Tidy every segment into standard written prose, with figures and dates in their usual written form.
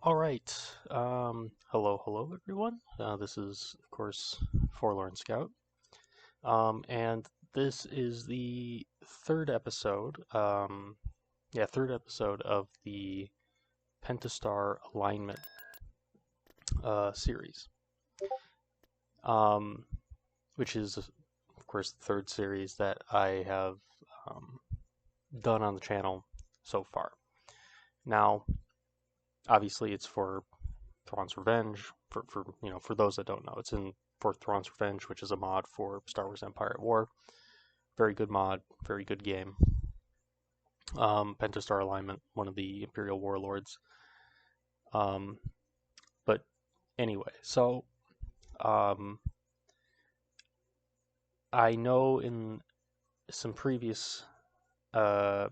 All right. Hello, everyone. This is, of course, Forlorn Scout. And this is the third episode, third episode of the Pentastar Alignment series, um, which is, of course, the third series that I have um, done on the channel so far. Now, obviously, it's for Thrawn's Revenge. For those that don't know, it's in for Thrawn's Revenge, which is a mod for Star Wars Empire at War. Very good mod, very good game. Pentastar Alignment, one of the Imperial Warlords. But anyway, so um, I know in some previous uh,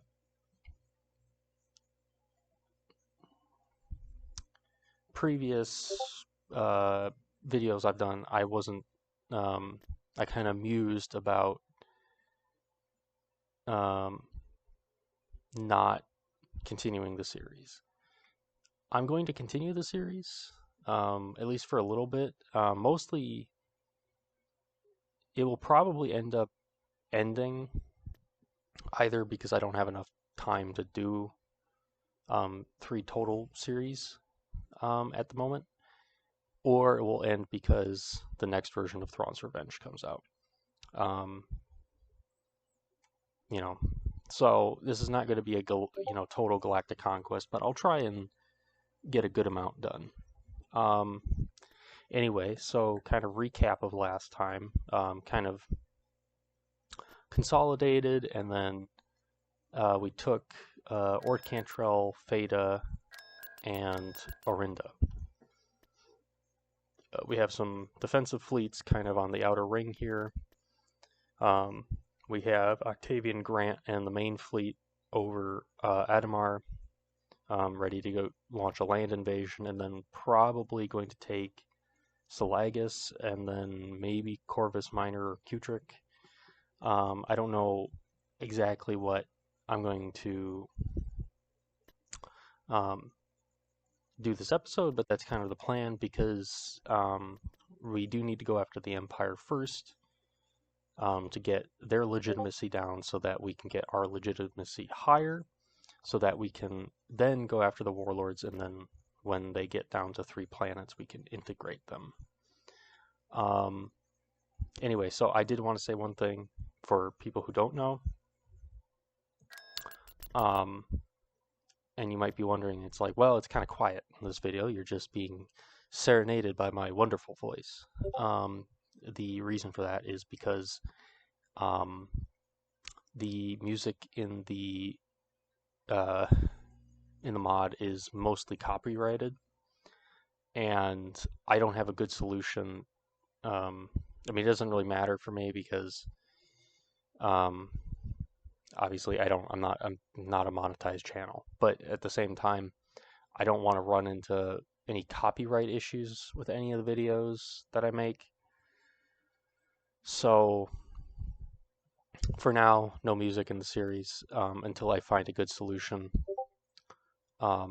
previous videos I've done, I wasn't. I kind of mused about um, not continuing the series. I'm going to continue the series, at least for a little bit. Mostly, it will probably end up ending either because I don't have enough time to do three total series at the moment, or it will end because the next version of Thrawn's Revenge comes out. Um, you know, so this is not going to be a total galactic conquest, but I'll try and get a good amount done. Anyway, so kind of recap of last time, kind of consolidated, and then we took Ord Cantrell, Feta, and Orinda. We have some defensive fleets kind of on the outer ring here. We have Octavian Grant and the main fleet over Adamar, ready to go launch a land invasion, and then probably going to take Selagus, and then maybe Corvus Minor or Cuitric. I don't know exactly what I'm going to do this episode, but that's kind of the plan because we do need to go after the Empire first to get their legitimacy down so that we can get our legitimacy higher, so that we can then go after the Warlords, and then when they get down to 3 planets, we can integrate them. Anyway, so I did want to say one thing for people who don't know. And you might be wondering, it's like, well, it's kind of quiet in this video. You're just being serenaded by my wonderful voice. The reason for that is because the music in the mod is mostly copyrighted, and I don't have a good solution. I mean, it doesn't really matter for me because obviously I'm not a monetized channel, but at the same time, I don't want to run into any copyright issues with any of the videos that I make. So for now, no music in the series until I find a good solution. Yeah,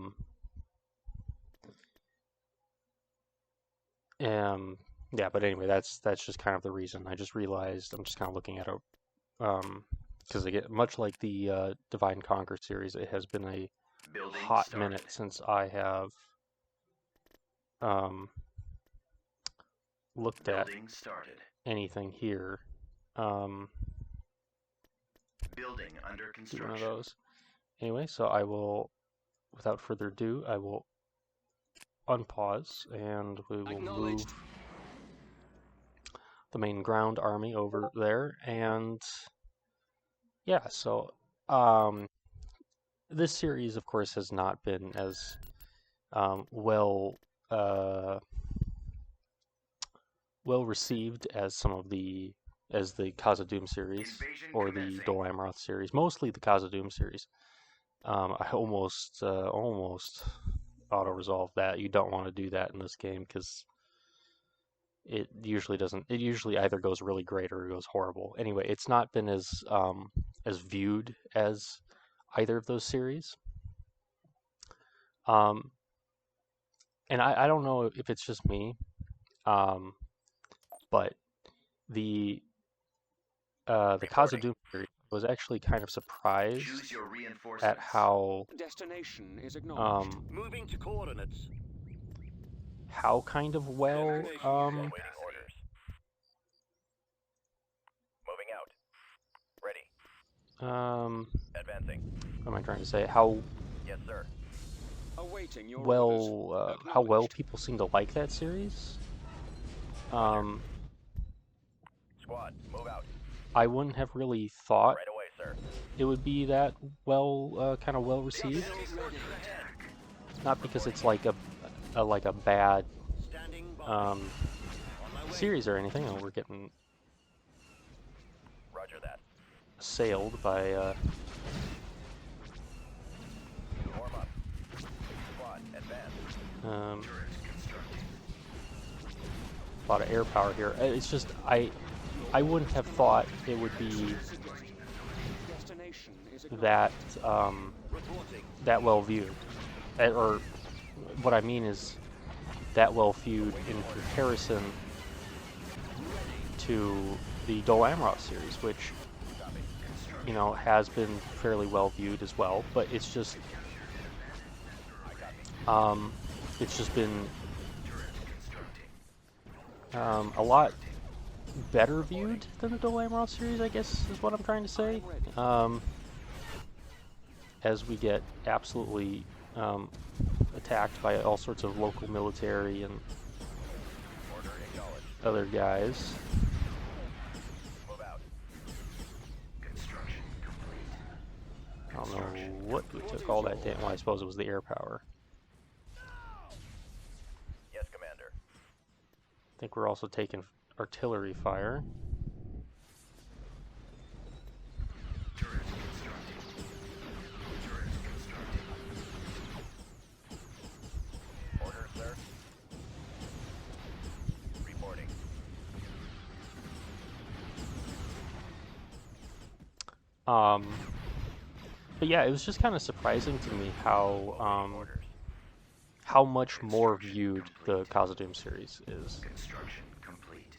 but anyway, that's just kind of the reason. I just realized I'm just kind of looking at it because much like the Divide and Conquer series, it has been a hot minute since I have looked at anything here. Building under construction. Do one of those. Anyway, so I will, without further ado, I will unpause and we will move the main ground army over there. And yeah, so this series, of course, has not been as well received as some of the Khazad-dûm series or the Dol Amroth series. Mostly the Khazad-dûm series. I almost auto-resolve that. You don't want to do that in this game because it usually doesn't. It usually either goes really great or it goes horrible. Anyway, it's not been as viewed as either of those series. and I don't know if it's just me, but the Reporting. Khazad-dûm series was actually kind of Choose surprised your at reinforcements. Destination is acknowledged. um, Moving to coordinates. how kind of well Awaiting orders. Moving out. Ready. Advancing. what am I trying to say? How Yes, sir. Awaiting your orders. how well Acknowledged. people seem to like that series. Um, Squad, move out. I wouldn't have really thought Right away, sir. it would be that well, kind of well received. Not because it's like a bad Standing by. On my way. series or anything. We're getting Roger that. assailed by Warm up. Squad, advance. a lot of air power here. It's just I wouldn't have thought it would be Destination is acknowledged. that Reporting. that well viewed, or what I mean is that well viewed in comparison to the Dol Amroth series, which has been fairly well viewed as well. But it's just been a lot better viewed than the Dol Amroth series, I guess is what I'm trying to say. As we get absolutely attacked by all sorts of local military and Order acknowledged. other guys. Move out. Construction complete. I don't know what we took all that damn. Well, I suppose it was the air power. Yes, Commander. I think we're also taking artillery fire. Turret constructing. Turret constructing. Orders, sir. Reporting. But yeah, it was just kind of surprising to me Orders. how much more viewed the Khazad-dûm series is. Construction complete.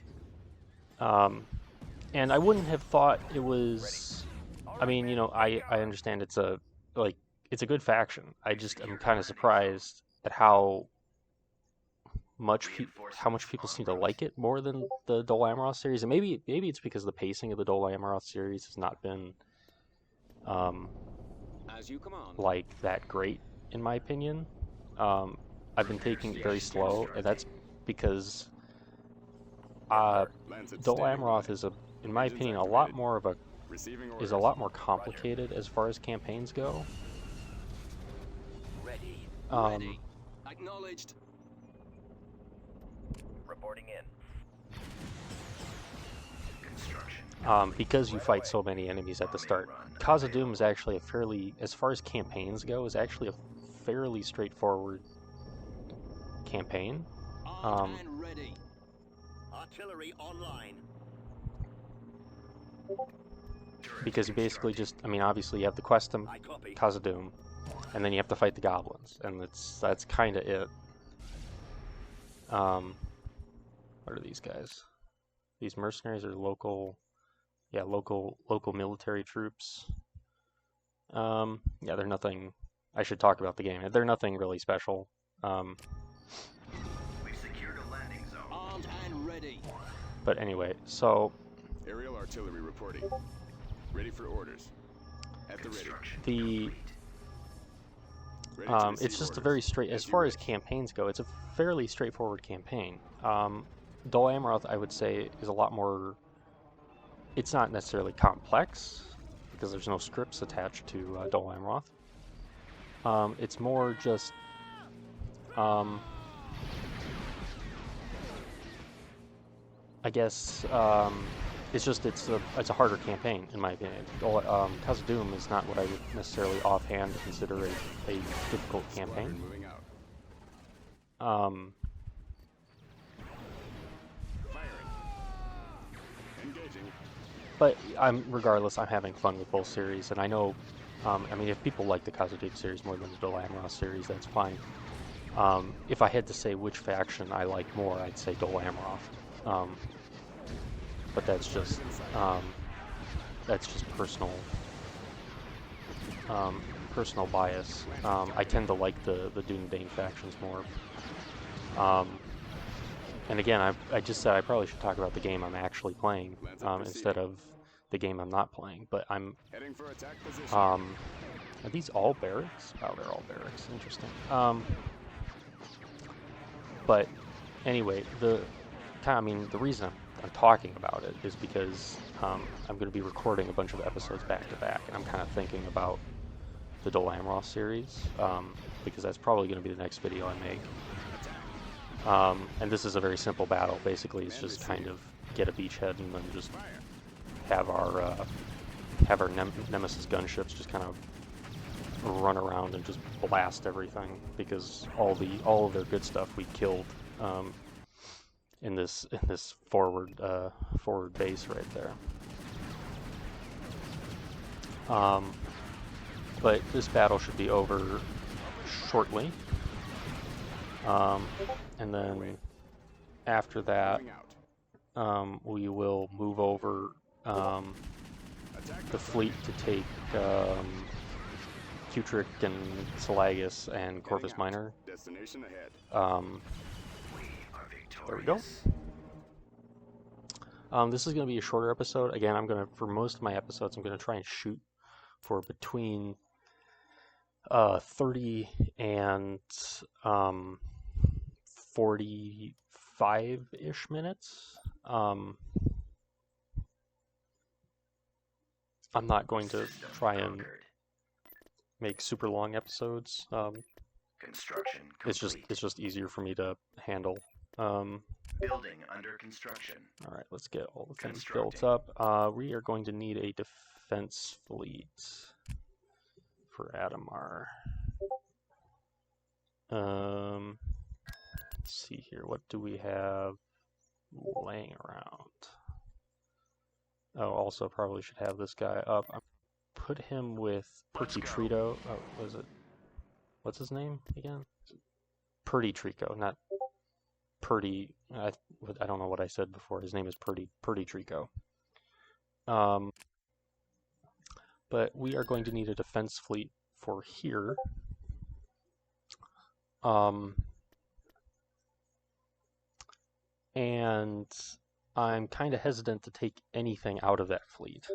And I wouldn't have thought it was. I mean, I understand it's a good faction. I just am kind of surprised at how much people seem to like it more than the Dol Amroth series, and maybe it's because the pacing of the Dol Amroth series has not been As you command. like that great in my opinion. I've been taking it very slow, and that's because Dol Amroth is in my opinion, a lot more complicated as far as campaigns go. Ready. Ready. Acknowledged. Reporting in. Construction. Because you fight so many enemies at the start. Khazad-dûm is actually as far as campaigns go, is actually a fairly straightforward campaign. Armed and ready. Artillery online. Because you basically obviously you have the quest to I copy. Khazad-dûm, and then you have to fight the goblins, and that's kind of it. What are these guys? These mercenaries are local military troops. Yeah, they're nothing. I should talk about the game. They're nothing really special. We've secured a landing zone. Armed and ready. But anyway, so Aerial artillery reporting. Ready for orders. At the ready. the Ready to it's receive just a orders. very straight, as you far as wish. campaigns go, it's a fairly straightforward campaign. Dol Amroth, I would say, is a lot more. It's not necessarily complex because there's no scripts attached to Dol Amroth. It's more just I guess it's a harder campaign in my opinion. Khazad-dûm is not what I would necessarily offhand consider a difficult campaign. Squadron moving out. Firing. Engaging. But regardless, I'm having fun with both series, and I know, if people like the Khazad-dûm series more than the Dol Amroth series, that's fine. If I had to say which faction I like more, I'd say Dol Amroth. But that's just personal personal bias. I tend to like the Dunedain factions more. And again, I just said I probably should talk about the game I'm actually playing instead of the game I'm not playing. But I'm Heading for attack position. are these all barracks? Oh, they're all barracks. Interesting. But anyway, the reason I'm talking about it is because I'm going to be recording a bunch of episodes back to back, and I'm kind of thinking about the Dol Amroth series because that's probably going to be the next video I make. And this is a very simple battle. Basically, it's just kind of get a beachhead and then just have our Nemesis gunships just kind of run around and just blast everything, because all of their good stuff we killed in this forward base right there. But this battle should be over shortly, and then after that we will move over the fleet to take Cuitric and Salagas and Corvus Minor. Destination ahead. There we go. This is going to be a shorter episode. Again, for most of my episodes, I'm going to try and shoot for between 30 and 45-ish minutes. I'm not going to try and make super long episodes. Construction It's complete. just easier for me to handle. Building under construction. All right, let's get all the things built up. We are going to need a defense fleet for Adamar. Let's see here. What do we have laying around? Oh, also probably should have this guy up. Put him with Pertitrito. Oh, was it? What's his name again? Pertitrico, not Purdy. I don't know what I said before. His name is Pertitrico. But we are going to need a defense fleet for here. And I'm kind of hesitant to take anything out of that fleet.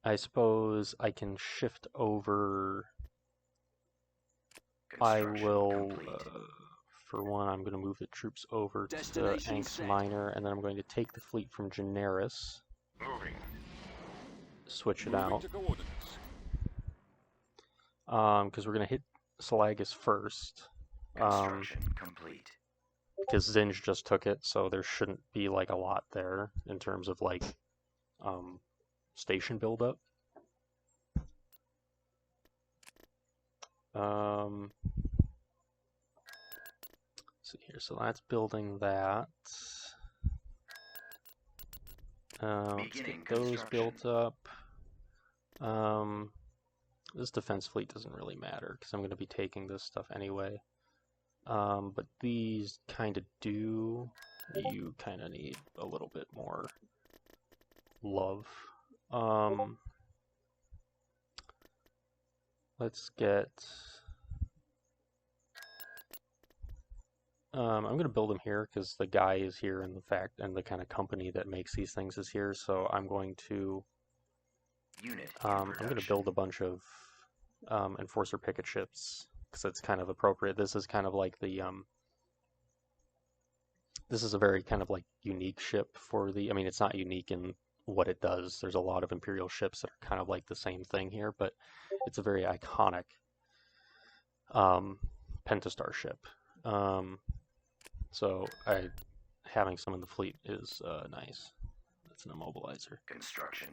I suppose I can shift over. I will, for one, I'm going to move the troops over to Anx Minor, and then I'm going to take the fleet from Generis. Moving. Switch it out. Because we're going to hit Salagas first. Construction complete. Because Zinj just took it, so there shouldn't be like a lot there in terms of like station buildup. See here, so that's building that. Let's get those built up. This defense fleet doesn't really matter because I'm going to be taking this stuff anyway. But these kind of do. You kind of need a little bit more love. Let's get. I'm going to build them here because the guy is here, and the kind of company that makes these things is here. So I'm going to. I'm going to build a bunch of enforcer picket ships because it's kind of appropriate. This is kind of like the this is a very kind of like unique ship for the. I mean, it's not unique in what it does. There's a lot of Imperial ships that are kind of like the same thing here, but it's a very iconic Pentastar ship. So having some in the fleet is nice. That's an immobilizer. Construction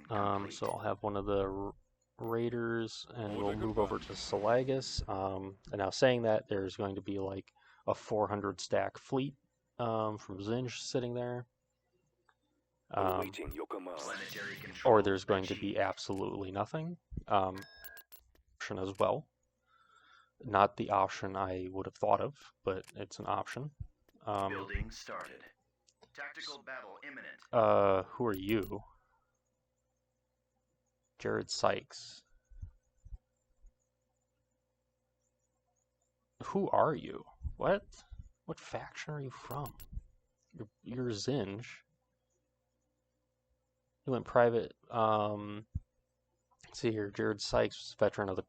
so I'll have one of the raiders, and we'll move over to Salagas. And now saying that, there's going to be like a 400 stack fleet from Zinj sitting there. Awaiting your command. Planetary control Or there's going to be absolutely nothing. option as well. Not the option I would have thought of, but it's an option. Building started. Tactical battle imminent. Who are you? Jared Sykes. Who are you? What? What faction are you from? You're Zinj. You went private. Let's see here. Jared Sykes was a veteran of the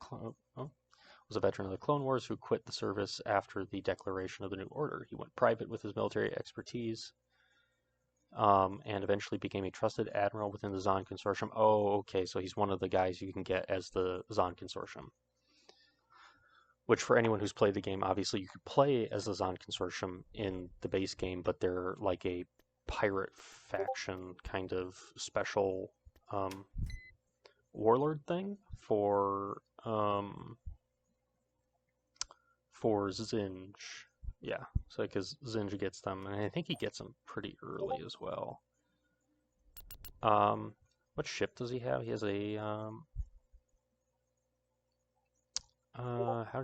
Clone Wars who quit the service after the declaration of the New Order. He went private with his military expertise, and eventually became a trusted admiral within the Zon Consortium. Oh, okay, so he's one of the guys you can get as the Zon Consortium. Which, for anyone who's played the game, obviously you could play as the Zon Consortium in the base game, but they're like a pirate faction kind of special warlord thing for Zinj. Yeah, so because Zinj gets them, and I think he gets them pretty early as well. What ship does he have? He has a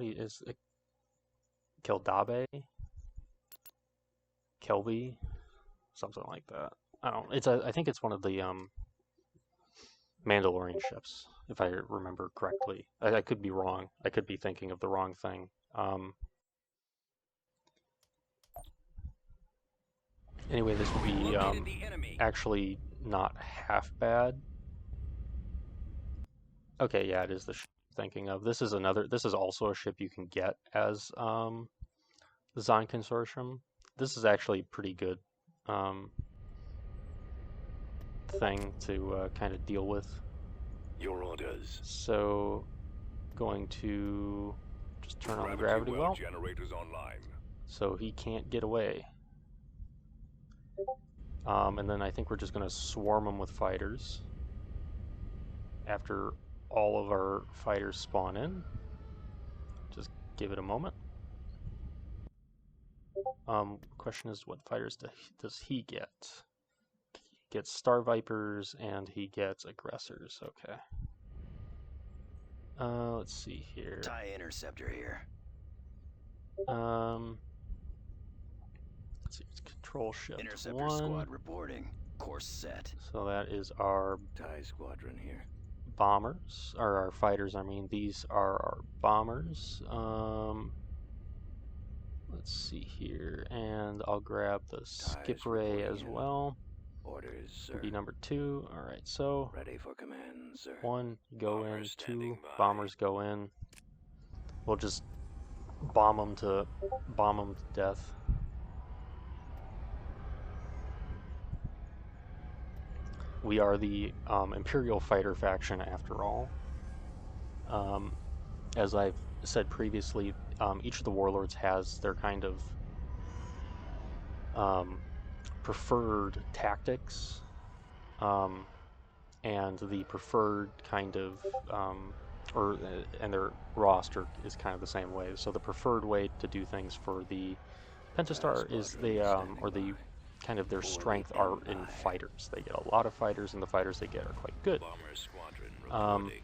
is it Keldabe? Kelby? Something like that. I think it's one of the Mandalorian ships, if I remember correctly. I could be wrong. I could be thinking of the wrong thing. Anyway, this would be actually not half bad. Okay, yeah, it is the ship I'm thinking of. This is also a ship you can get as the Zon Consortium. This is actually pretty good thing to kind of deal with. Your orders. So, going to just turn on the gravity well generators online. so he can't get away. And then I think we're just going to swarm him with fighters after all of our fighters spawn in. Just give it a moment. Question is, what fighters does he get? He gets Star Vipers and he gets Aggressors. Okay. Let's see here. TIE interceptor here. Let's see, it's control ship Interceptor 1. squad reporting. Course set. So that is our TIE squadron here. bombers, or our fighters, I mean. These are our bombers. Let's see here, and I'll grab the skip ray as well. Orders, sir. Be number 2. All right, so Ready for command, sir. 1 go in, 2 standing by. bombers go in. We'll just bomb them to death. We are the Imperial fighter faction after all. As I've said previously, each of the warlords has their kind of preferred tactics, and the preferred kind of and their roster is kind of the same way. So the preferred way to do things for the Pentastar is kind of their strength are in fighters. They get a lot of fighters, and the fighters they get are quite good. Bomber squadron reporting.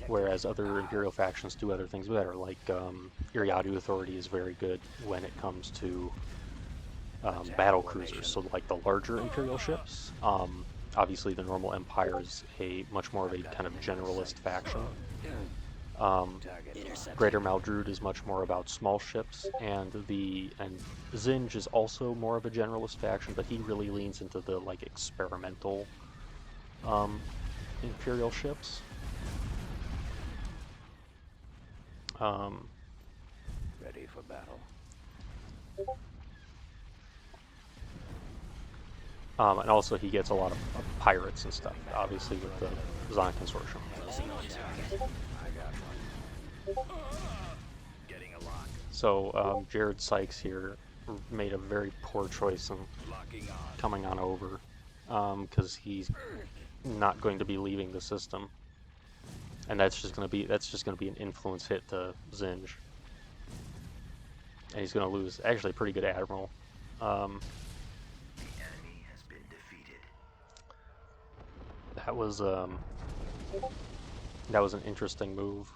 Whereas other Imperial factions do other things better, like Iriadu Authority is very good when it comes to battle cruisers. So like the larger Imperial ships, obviously the normal Empire is much more of a kind of generalist faction. Greater Maldrud is much more about small ships, and Zinj is also more of a generalist faction, but he really leans into the like experimental Imperial ships. Ready for battle. And also he gets a lot of pirates and stuff, obviously with the Zon Consortium. Getting a lock. So Jared Sykes here made a very poor choice in coming on over, because he's not going to be leaving the system, and that's just going to be an influence hit to Zinj, and he's going to lose actually a pretty good admiral. The enemy has been defeated. That was That was an interesting move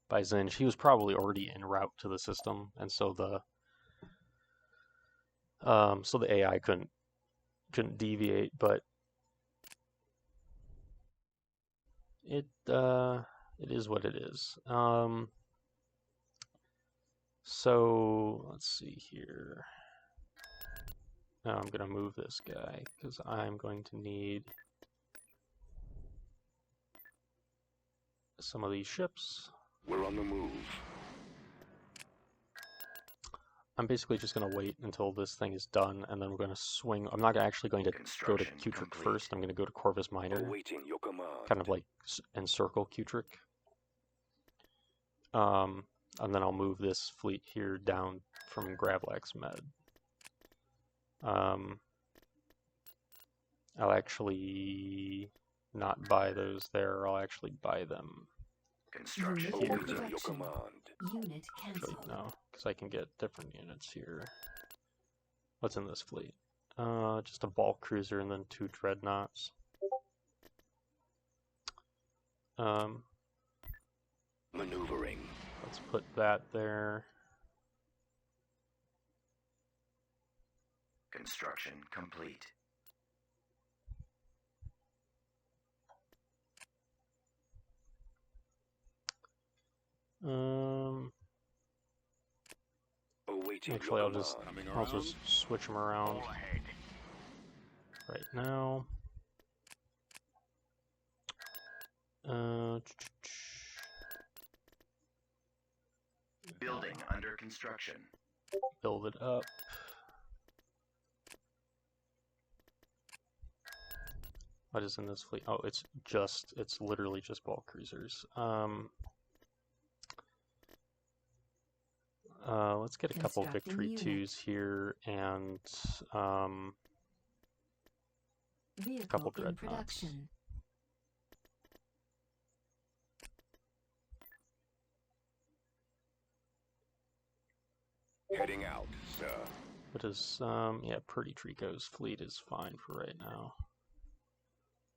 by Zinj. He was probably already en route to the system, and so the AI couldn't deviate, but it is what it is. So let's see here. Now I'm gonna move this guy because I'm going to need some of these ships. We're on the move. I'm basically just going to wait until this thing is done, and then we're going to swing. I'm not actually going to go to Cuitric first. I'm going to go to Corvus Minor, Awaiting your command. kind of like encircle Cuitric. And then I'll move this fleet here down from Gravlax Med. I'll actually not buy those there. I'll actually buy them Construction. here. Awaiting your command. Unit Actually, cancelled. no, because I can get different units here. What's in this fleet? Just a bulk cruiser and then 2 dreadnoughts. Maneuvering. Let's put that there. Construction complete. Awaiting Actually, your I'll just command. switch them around right now. Building under construction. Build it up. What is in this fleet? Oh, it's literally just bulk cruisers. Let's get a couple victory unit. 2s here and Vehicle couple in dreadnoughts. production. Heading out, sir. What is yeah, Pretty Trico's fleet is fine for right now.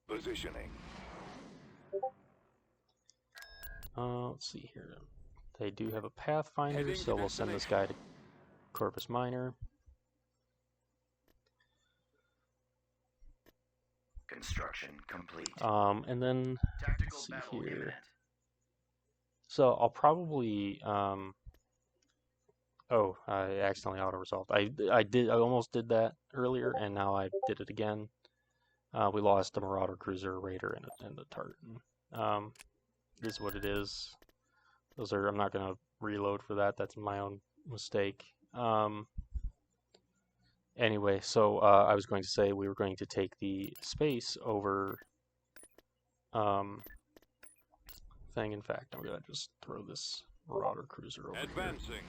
Positioning. Let's see here. They do have a Pathfinder, Heading so to we'll send this guy to Corvus Minor. Construction complete. And then Tactical let's see battle here. imminent. So I'll probably oh, I accidentally auto-resolved. I almost did that earlier, and now I did it again. We lost a Marauder Cruiser, a Raider, and a Tartan. It is what it is. I'm not going to reload for that. That's my own mistake. Anyway, so I was going to say we were going to take the space over thing. In fact, I'm going to just throw this Marauder Cruiser over Advancing.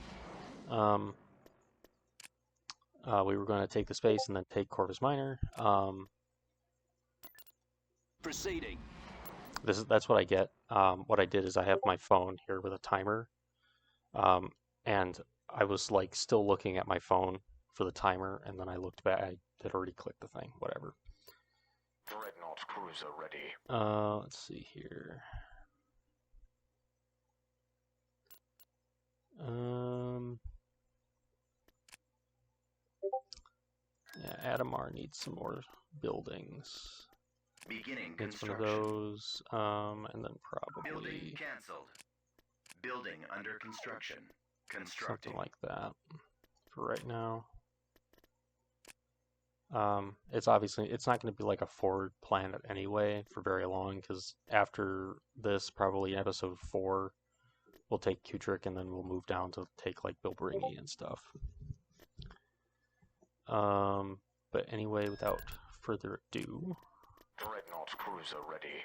here. We were going to take the space and then take Corvus Minor. Proceeding. That's what I get. What I did is I have my phone here with a timer, and I was like still looking at my phone for the timer, and then I looked back. I had already clicked the thing. Whatever. Dreadnought cruiser ready. Let's see here. Yeah, Adamar needs some more buildings. Beginning It's one of construction. those, and then probably Building cancelled. Building under construction. Constructing. something like that for right now. It's not going to be like a forward planet anyway for very long, because after this, probably episode 4, we'll take Cuitric and then we'll move down to take like Bilbringi and stuff. But anyway, without further ado, Dreadnought cruiser ready.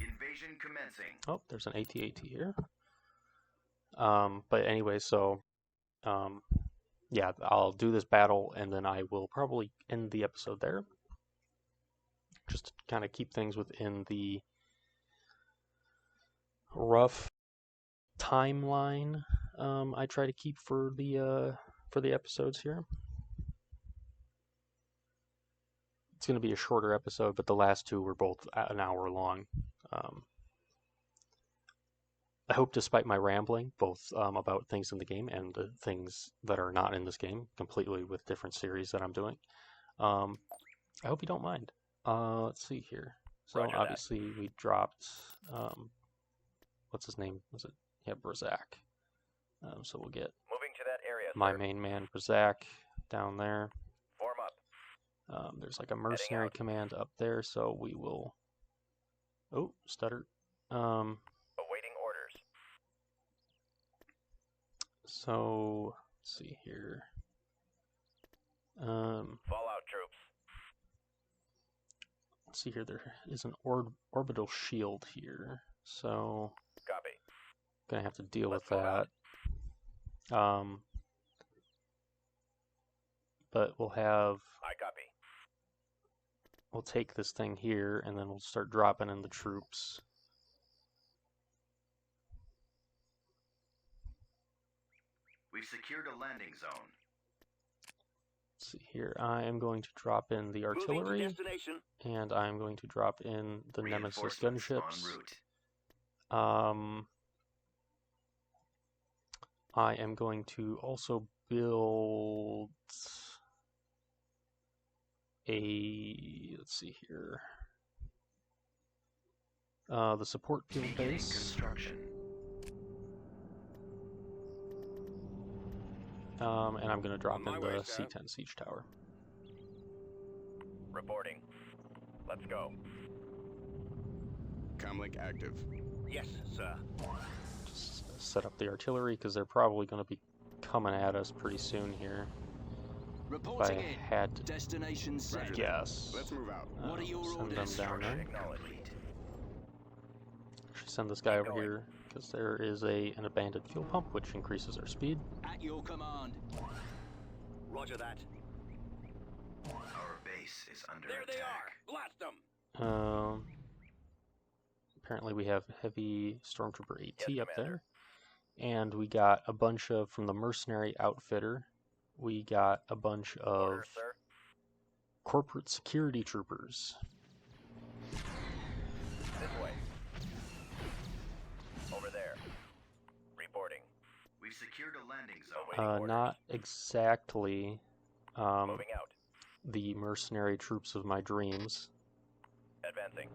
Invasion commencing. oh, there's an AT-AT here. But anyway, so yeah, I'll do this battle and then I will probably end the episode there. Just to kind of keep things within the rough timeline I try to keep for the episodes here. it's going to be a shorter episode, but the last two were both an hour long. I hope, despite my rambling, both about things in the game and the things that are not in this game, completely with different series that I'm doing, I hope you don't mind. Let's see here. So Roger obviously we dropped, what's his name? Was it? Yeah, Brazak. So we'll get Moving to that area, my sir. main man Brazak down there. Form up. There's like a mercenary out. command up there, so we will. Oh, stutter. Awaiting orders. So let's see here. Fallout troops. Let's see here. There is an orbital shield here, so Copy. gonna have to deal Let's with move that. out. But we'll have. I copy. We'll take this thing here, and then we'll start dropping in the troops. We've secured a landing zone. Let's see here. I am going to drop in the Moving to artillery, destination. and I'm going to drop in the Nemesis Reinforcements gunships. en route. I am going to also build a, let's see here, the support field Beginning base. construction. And I'm going to drop On my in way, the Scout. C-10 siege tower. Reporting. Let's go. Comlink active. Yes, sir. Just set up the artillery because they're probably going to be coming at us pretty soon here. If I Reporting in. had to Destination set. guess, Let's move out. What are your send orders? them down there. Acknowledged. Should send this guy over going. here because there is an abandoned fuel pump which increases our speed. At your command. Roger that. Our base is under There they attack. are. Blast them. Apparently we have heavy stormtrooper AT Yes, up Commander. there, and we got a bunch of from the mercenary outfitter. We got a bunch of Orders, sir. corporate security troopers. This way. Over there. Reporting. We've secured a landing zone. Awaiting orders. Not exactly Moving out. the mercenary troops of my dreams, Advancing.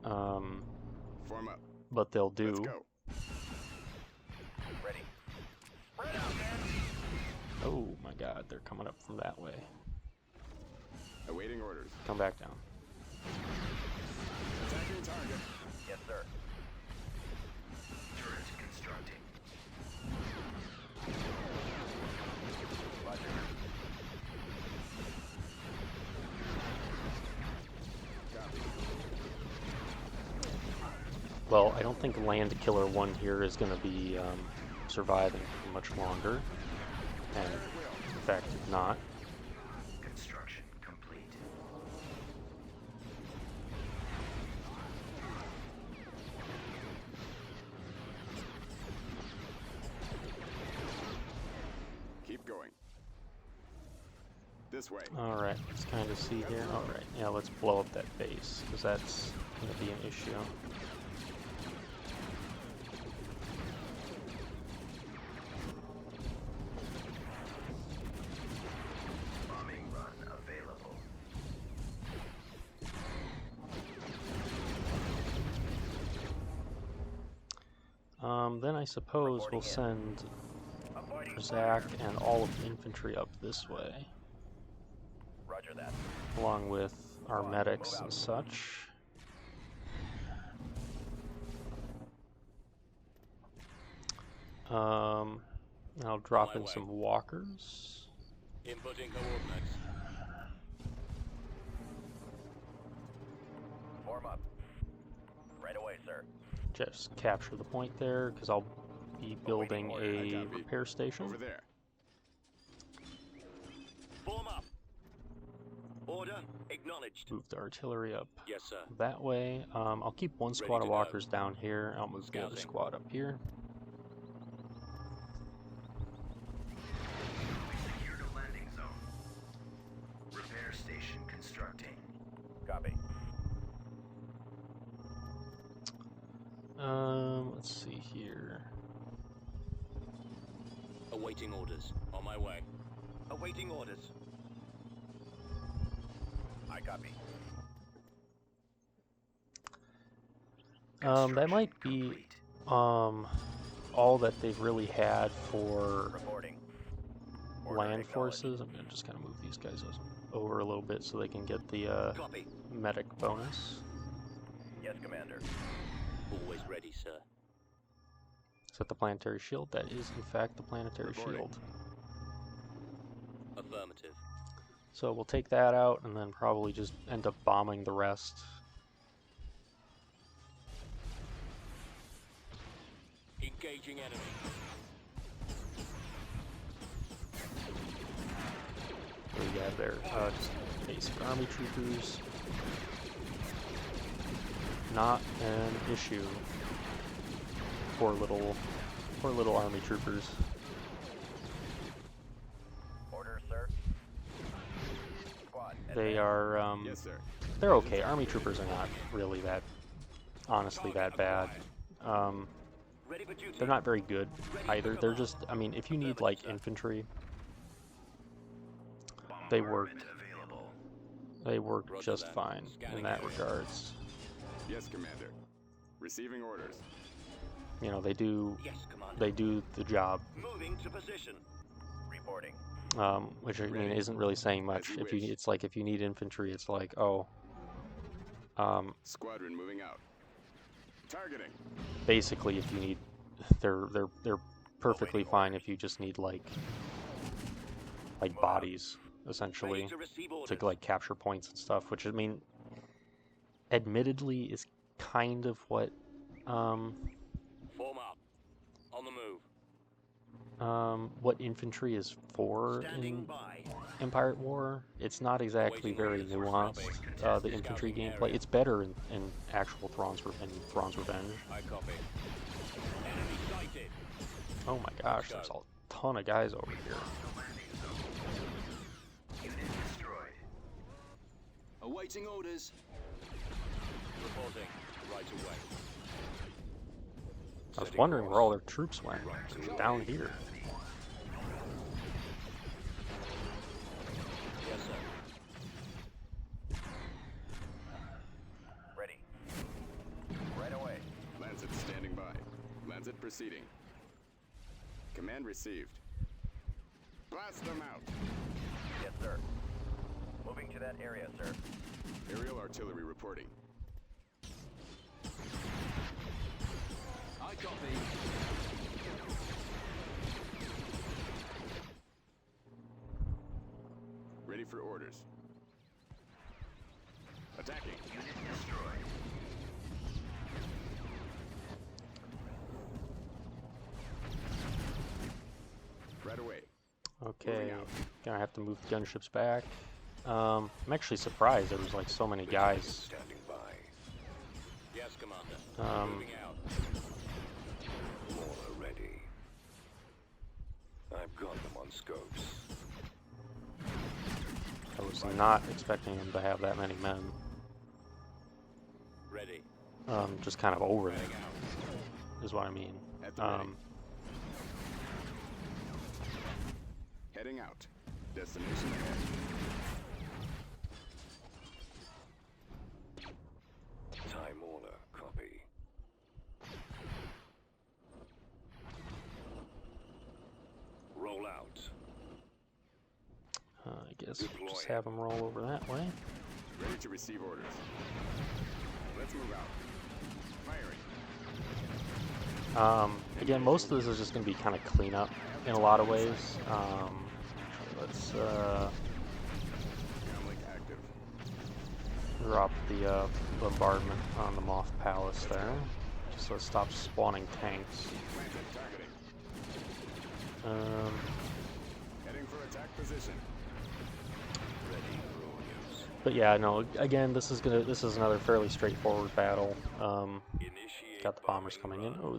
Form up. but they'll Let's do. go. Ready. Spread out, man. Oh my God, they're coming up from that way. Awaiting orders. Come back down. Attacking target. Yes, sir. Turret constructing. Roger. Copy. Well, I don't think Land Killer 1 here is going to be surviving for much longer, and in fact, not. Construction complete. Keep going. This way. Alright, let's kind of see here. Alright, yeah, let's blow up that base, because that's going to be an issue. Bombing run available. Then I suppose we'll send Zach and all of the infantry up this way, Roger that. along with our medics and such. I'll drop in some walkers. Inputting coordinates. Form up. Right away, sir. Just capture the point there, because I'll be building a repair station. Over there. Form up. Order acknowledged. Move the artillery up Yes, sir. that way. I'll keep one squad to of go. walkers down here. I'll move the other Scouting. squad up here. We secured a landing zone. Repair station constructing. Let's see here. Awaiting orders. On my way. Awaiting orders. I copy. That might be Complete. all that they've really had for Reporting. Order land acknowledged. forces. I'm gonna just kind of move these guys over a little bit so they can get the Copy. medic bonus. Yes, Commander. Always ready, sir. Is that the planetary shield? That is, in fact, the planetary Reporting. shield. Affirmative. So we'll take that out and then probably just end up bombing the rest. Engaging enemy. What do you have there? Just basic army troopers. Not an issue. Poor little army troopers. Order, sir. Squad. They advance. are, Yes, sir. they're okay. Army troopers are not really that, honestly, that bad. Ready for duty. They're not very good either. They're just, I mean, if you need, like, infantry, they work, Bombardment available. they work Roger just that. fine in Scanning that area. regards. Yes, Commander. Receiving orders. You know, they do Yes, Commander. the job, Moving to position. Reporting. which I mean isn't really saying much. As you If you, wish. it's like if you need infantry, it's like, oh, Squadron moving out. Targeting. basically if you need, they're perfectly fine if you just need like bodies essentially Ready to receive orders. to like capture points and stuff, which I mean, admittedly is kind of what Form up. On the move. what infantry is for Standing in by. Empire at War. It's not exactly very nuanced. The infantry gameplay, it's better in actual Thrawn's Revenge. I copy. Enemy sighted. Oh my gosh, there's a ton of guys over here. The landing zone. Unit destroyed. Awaiting orders. Reporting. Right away. I was wondering where all their troops went. It was down here. Yes, sir. Ready. Right away. Lancet standing by. Lancet proceeding. Command received. Blast them out. Yes, sir. Moving to that area, sir. Aerial artillery reporting. I copy. Ready for orders. Attacking. Unit destroyed. Right away. Okay, Moving out. gonna have to move the gunships back. I'm actually surprised there was like so many guys. Standing by. Yes, Commander. Moving out. Water ready. I've got them on scopes. I was not expecting them to have that many men. Ready. Just kind of over them Heading out. is what I mean. At the ready. Heading out. Destination ahead. Time order. Copy. Roll out. I guess we'll just have them roll over that way. Ready to receive orders. Let's move out. Firing. Again, most of this is just going to be kind of cleanup in a lot of ways. Let's Downlink active. drop the bombardment on the Moth Palace there, just so it stops spawning tanks. Lancet targeting. Um, Heading for attack position. Ready for orders. but yeah, no. Again, this is another fairly straightforward battle. Initiate Got the bombers bombing coming in. run. Oh,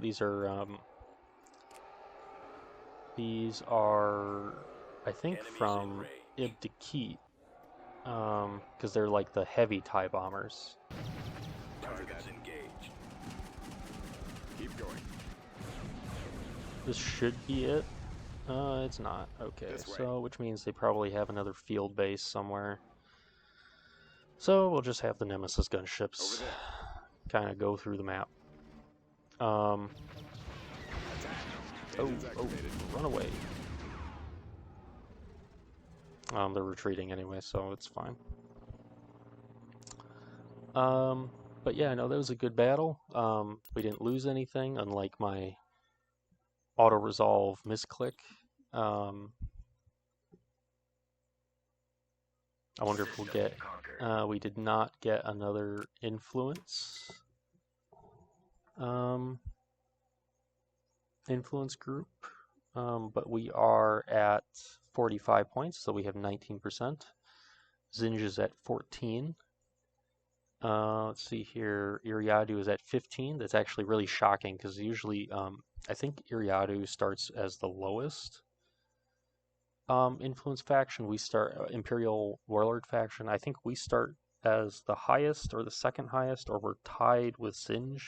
these are, I think, Enemies from in range. Ibdakit, because they're like the heavy TIE bombers. Targets engaged. this should be it. It's not. Okay, This way. so which means they probably have another field base somewhere. So we'll just have the Nemesis Over gunships there. kind of go through the map. Oh, Engines activated. run away. They're retreating anyway, so it's fine. But yeah, no, that was a good battle. We didn't lose anything, unlike my auto-resolve misclick. I wonder if we'll get... we did not get another influence. Influence group. But we are at 45 points, so we have 19%. Zinj is at 14. Let's see here. Iriadu is at 15. That's actually really shocking because usually I think Iriadu starts as the lowest influence faction. We start Imperial Warlord faction. I think we start as the highest or the second highest, or we're tied with Zinj.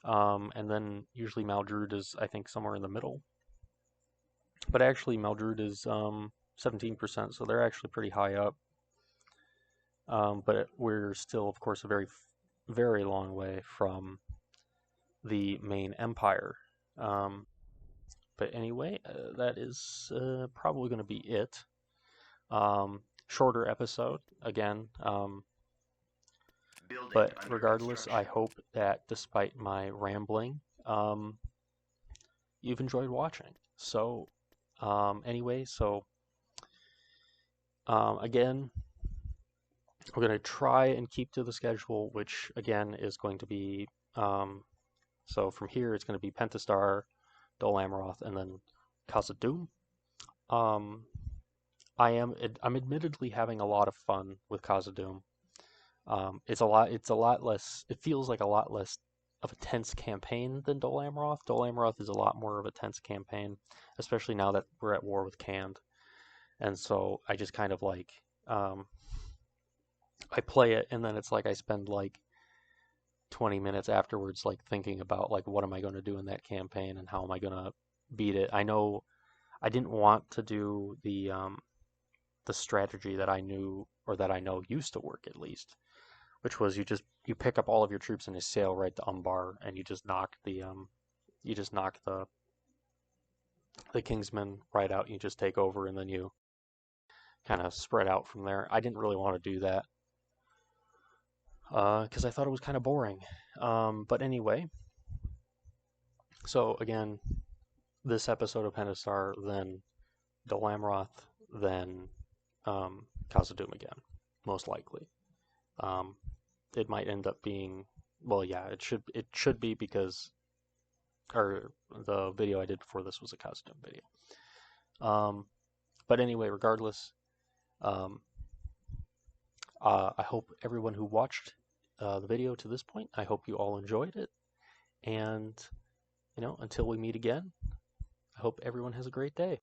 And then usually Maldrud is, I think, somewhere in the middle. But actually Maldrud is 17%, so they're actually pretty high up. But we're still, of course, a very, very long way from the main empire. But anyway, that is probably going to be it. Shorter episode, again. But regardless, I hope that despite my rambling, you've enjoyed watching. So, anyway, again, we're going to try and keep to the schedule, which again is going to be, so from here it's going to be Pentastar, Dol Amroth, and then Khazad-dûm. I'm admittedly having a lot of fun with Khazad-dûm. It's a lot less, it feels like a lot less of a tense campaign than Dol Amroth. Dol Amroth is a lot more of a tense campaign, especially now that we're at war with Khand. And so I just kind of like, I play it, and then it's like I spend like 20 minutes afterwards like thinking about like what am I going to do in that campaign and how am I going to beat it. I know I didn't want to do the strategy that I knew, or that I know used to work at least, which was you pick up all of your troops and you sail right to Umbar and you just knock the Kingsmen right out. You just take over and then you kind of spread out from there. I didn't really want to do that because I thought it was kind of boring. But anyway, so again, this episode of Pentastar, then Dol Amroth, then Khazad-dûm again, most likely. It might end up being, well, yeah, it should be because, or the video I did before this was a Khazad-dûm video. But anyway, regardless, I hope everyone who watched the video to this point, I hope you all enjoyed it. And, until we meet again, I hope everyone has a great day.